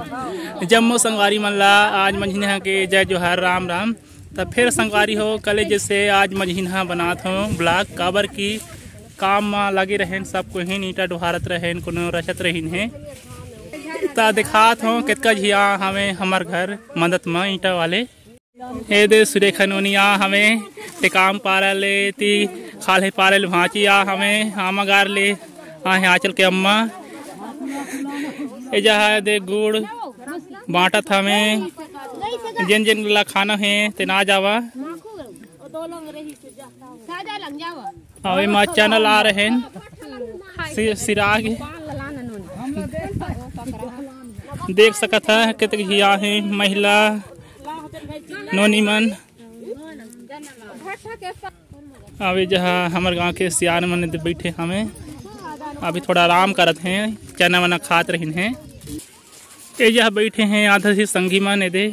जम्मू संगवारी मल्ला आज मंझिन्हा के जय जोहार राम राम। तब फिर संगवारी हो कल जैसे आज मंझिन्हा बनात हो ब्लॉग काबर की काम में लगे रहें सबको ही ईटा डोहारत रहें कोनो रचत रहीन है ता दिखात हो कितका झिया हमें हमार घर मदद में ईटा वाले हे दे सुरेखा नोनिया हमें ते काम पारा ले ती खाले पारे ले भाचिया हमें आमागार ले आचल के अम्मा जहा दे गुड़ बांटत हमें जिन जिन ला खाना है ते ना जावा अवे चैनल आ रहे हैं सिराग देख सकत है कितने घिया है महिला नोनी मन अभी जहाँ हमारे गांव के सियान मन बैठे हमें अभी थोड़ा आराम करते हैं चना वना खात रही हैं ये जहाँ बैठे हैं आधा से संगी मन दे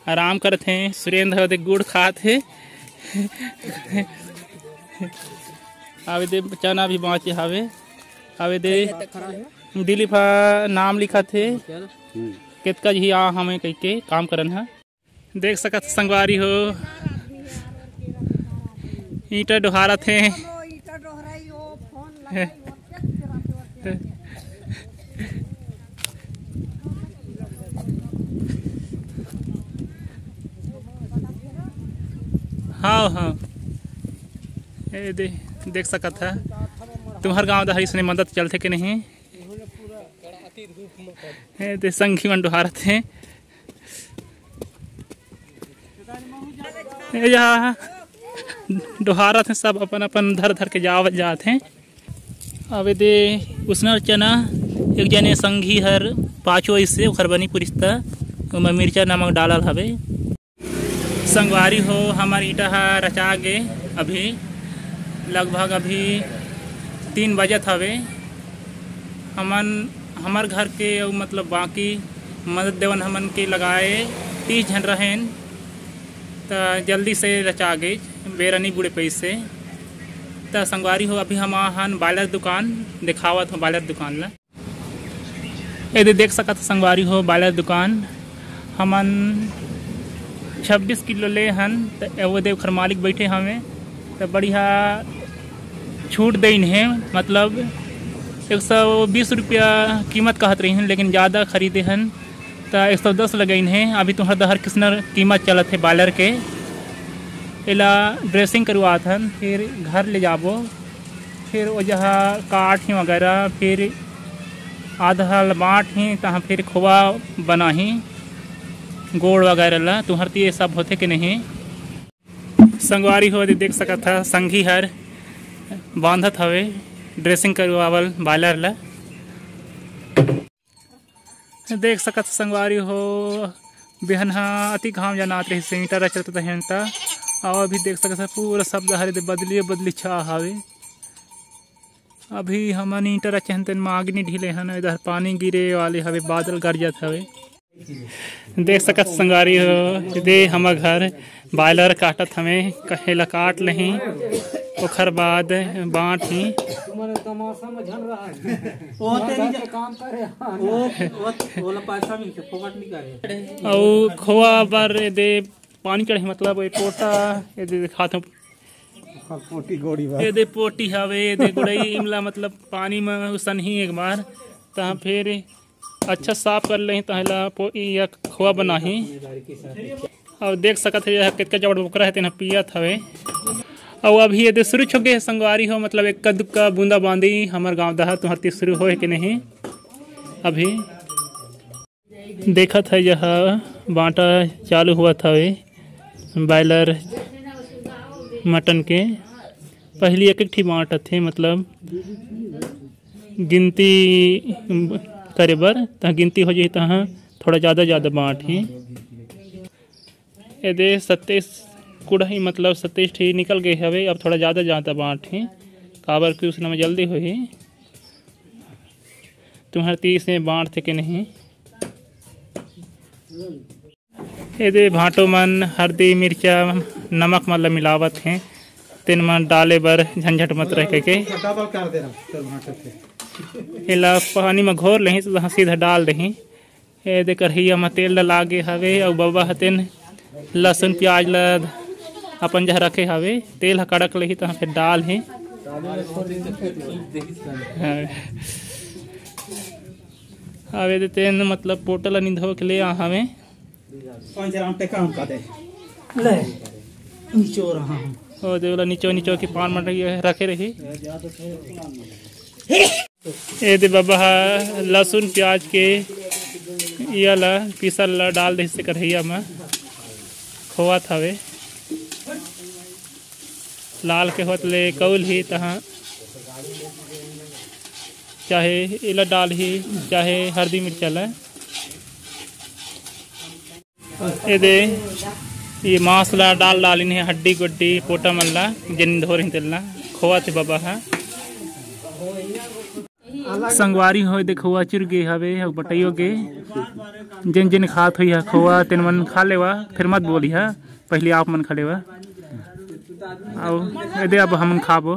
आराम करते हैं सुरेंद्र दे गुड़ खात है अभी दे चना भी बाँचे हवे अभी दे दिलीप नाम लिखा थे कितका जी आ हमें कह के काम करन है देख सकत संगवारी हो ईटा डोहारा थे हाँ हाँ ये देख सकत है तुम्हार गांव दहरी से मदद चलते कि नहीं दे संगी मन डोहारत हैं यहाँ डोहारत हैं सब अपन अपन धर धर के जावत जात हैं अब दे उसना चना एक जने संगी हर पाँचों इससे खरबनी पुरिस्ता उमें मिर्चा नमक डालल हवे संगवारी हो हमारी ईटा रचा गे अभी लगभग अभी 3 बजत हवे हमार घर के मतलब बाकी मदद देवन हमन के लगाए 30 जन रहें तो जल्दी से रचा गए बेरनी बुढ़े पैसे तो संगवारी हो अभी हम बायलर दुकान दिखावत हो बायलर दुकान ला यदि देख सकत संगवारी हो बायलर दुकान हमन 26 किलो ले हन तो वो देव मालिक बैठे हमें तो बढ़िया छूट देन है मतलब 120 रुपया कीमत कहत रही हैं लेकिन ज़्यादा खरीदे हन तो 110 लगन है अभी तुम्हारा दहर किसना कीमत चलत है बायलर के इला ड्रेसिंग करवात हन फिर घर ले जाबो फिर वो जहाँ काट ही वगैरह फिर आधा बाँट ही तहाँ फिर खोआ बना ही गोड़ वगैरह ला तुम्हार ये सब होते कि नहीं संगवारी हो देख सकत था संगी हर बांधत हवे ड्रेसिंग करवावल बायलर ला देख सकत संगवारी हो बिहनहा अति घाम जनात रही से ईटा रचत रहें और अभी देख सकत पूरा शब्द हरे बदली छा हवे अभी हमन ईटा रचन तेन मागनी ढीले हन इधर पानी गिरे वाले हवे बादल गरजत हवे देख सकत संगवारी हो दे हमार घर बायलर काटत हमें कहेला काट नहीं ओखर बाद बाँट ही और खोआ बर दे पानी चढ़े मतलब पोटा दे खाते ये दे पोटी हवे दे गुड़ई इमला मतलब पानी में उसन ही एक बार तहाँ फिर अच्छा साफ कर लें तहला या खोआ बना ही और देख सकत है कितना जबड़ बुकरा है तेना पियत हवे और अभी ये शुरू हो गए संगवारी हो मतलब एक कद का बूंदा बांदी हमार गांव दहा तुम्हारी शुरू हो कि नहीं अभी देखत है यह बांटा चालू हुआ था वे बायलर मटन के पहली एक ठी बाँट थे मतलब गिनती करे बर तहाँ गिनती हो जाए तहाँ थोड़ा ज़्यादा बाँट ही यदि 27 कुड़ा ही मतलब 27 ठी निकल गए हवे अब थोड़ा ज़्यादा बाँट ही काबर की उसने में जल्दी हो ही तुम्हारे 30 में बाँट थे कि नहीं यदि भाटो मन हल्दी मिर्चा नमक मतलब मिलावत हैं तेन मन डाले बर झंझट मत रह के इला पानी में घोर लें तो सीधा डाल दें ए दे करहिया में तेल डला गे हवे और बाबा हतेन लहसुन प्याज ला अपन जहाँ रखे हवे तेल ह कड़क लही तो फिर डाल है हवे दे तेन मतलब पोटल अनि धो के ले हवे और दे वाला नीचो की पान मट रखे रही ए दे बाबा लहसुन प्याज के ये ला पीसल ला डाल दे से करहिया में खोआ हवे लाल के होत ले कौल ही तहाँ चाहे इला डाल ही चाहे हल्दी मिर्चा ला ए दे ये मांस ला डाल इन्हें हड्डी गुड्डी पोटा मल्ला जिन धो रही तेलना खोआ थे बाबा है संगवारी हो दे खोआ चिर गे हवे और बटइयो गे जिन जिन खात हुई है खोआ तेन मन खा लेवा फिर मत बोली है पहले आप मन खा लेवा और दे अब हम खाबो।